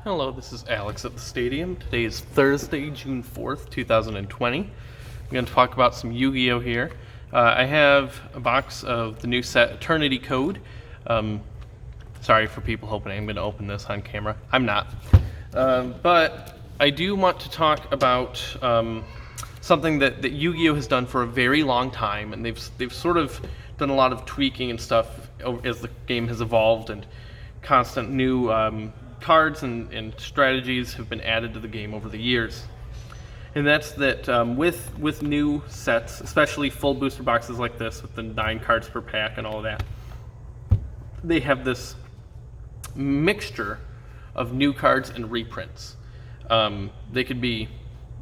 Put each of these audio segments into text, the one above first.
Hello, this is Alex at the Stadium. Today is Thursday, June 4th, 2020. I'm going to talk about some Yu-Gi-Oh! Here. I have a box of the new set Eternity Code. Sorry for people hoping I'm going to open this on camera. I'm not. But I do want to talk about something that Yu-Gi-Oh! Has done for a very long time, and they've sort of done a lot of tweaking and stuff as the game has evolved, and constant new cards and strategies have been added to the game over the years. And that's that with new sets, especially full booster boxes like this with the 9 cards per pack and all of that, they have this mixture of new cards and reprints. They could be,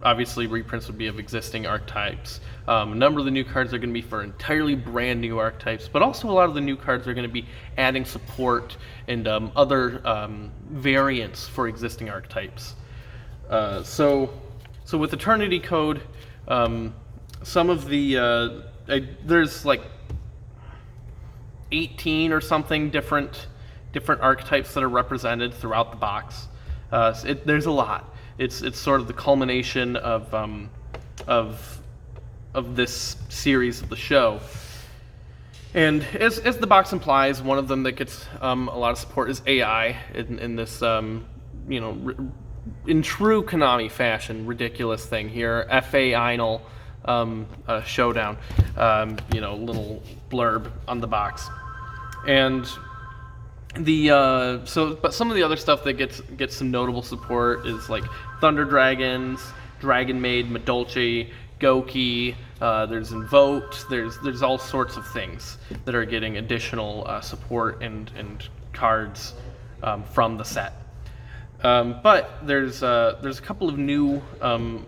obviously reprints would be of existing archetypes. A number of the new cards are going to be for entirely brand new archetypes, but also a lot of the new cards are going to be adding support and other variants for existing archetypes. So with Eternity Code, some of the there's like 18 or something different archetypes that are represented throughout the box. There's a lot. It's sort of the culmination of this series of the show. And as the box implies, one of them that gets a lot of support is AI in this in true Konami fashion, ridiculous thing here. FA Einl showdown, little blurb on the box. And but some of the other stuff that gets some notable support is like Thunder Dragons, Dragon Maid, Madolche, Goki. There's Invoked. There's all sorts of things that are getting additional support and cards from the set. But there's a couple of new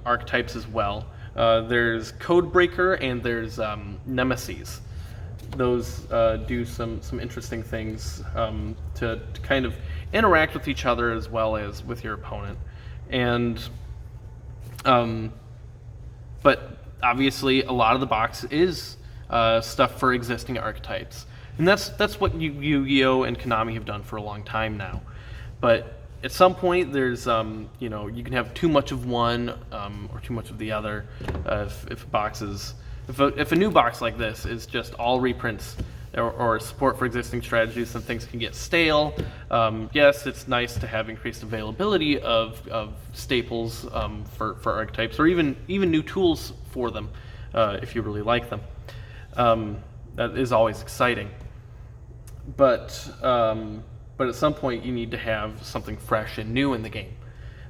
archetypes as well. There's Codebreaker and there's Nemesis. Those do some interesting things to kind of interact with each other as well as with your opponent. And but obviously a lot of the box is stuff for existing archetypes, and that's what Yu-Gi-Oh! And Konami have done for a long time now. But at some point, there's you can have too much of one or too much of the other. If a new box like this is just all reprints or support for existing strategies, then things can get stale. Yes, it's nice to have increased availability of staples for archetypes, or even new tools for them if you really like them. That is always exciting. But at some point, you need to have something fresh and new in the game,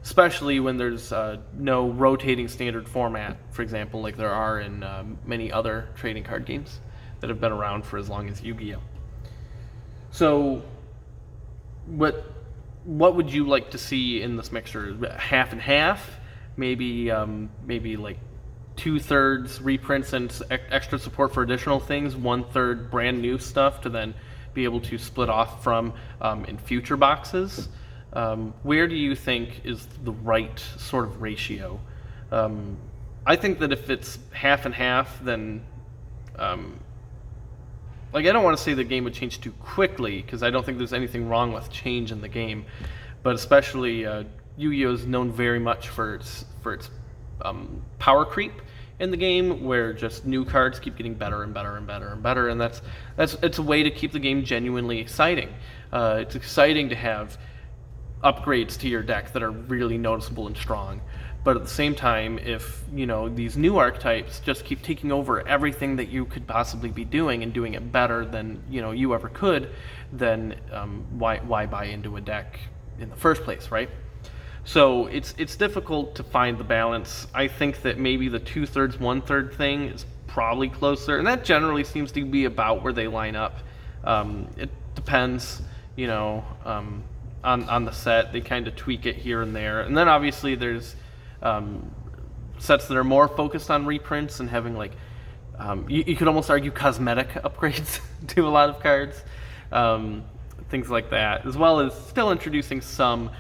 especially when there's no rotating standard format, for example, like there are in many other trading card games that have been around for as long as Yu-Gi-Oh! So what would you like to see in this mixture? Half and half? Maybe like 2/3 reprints and extra support for additional things, 1/3 brand new stuff to then be able to split off from in future boxes. Where do you think is the right sort of ratio? I think that if it's half and half, then I don't want to say the game would change too quickly, because I don't think there's anything wrong with change in the game, but especially Yu-Gi-Oh! Is known very much for its power creep in the game, where just new cards keep getting better and better and better and better, and it's a way to keep the game genuinely exciting. It's exciting to have upgrades to your deck that are really noticeable and strong. But at the same time, if these new archetypes just keep taking over everything that you could possibly be doing and doing it better than you ever could, then why buy into a deck in the first place, right? So it's difficult to find the balance. I think that maybe the 2/3, 1/3 thing is probably closer, and that generally seems to be about where they line up. It depends, on the set. They kind of tweak it here and there, and then obviously there's sets that are more focused on reprints and having like you could almost argue cosmetic upgrades to a lot of cards, things like that, as well as still introducing some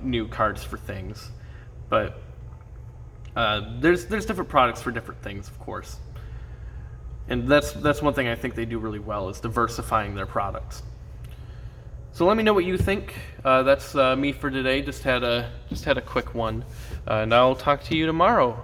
new cards for things. But there's different products for different things, of course, and that's one thing I think they do really well, is diversifying their products. So let me know what you think. That's me for today. Just had a quick one, and I'll talk to you tomorrow.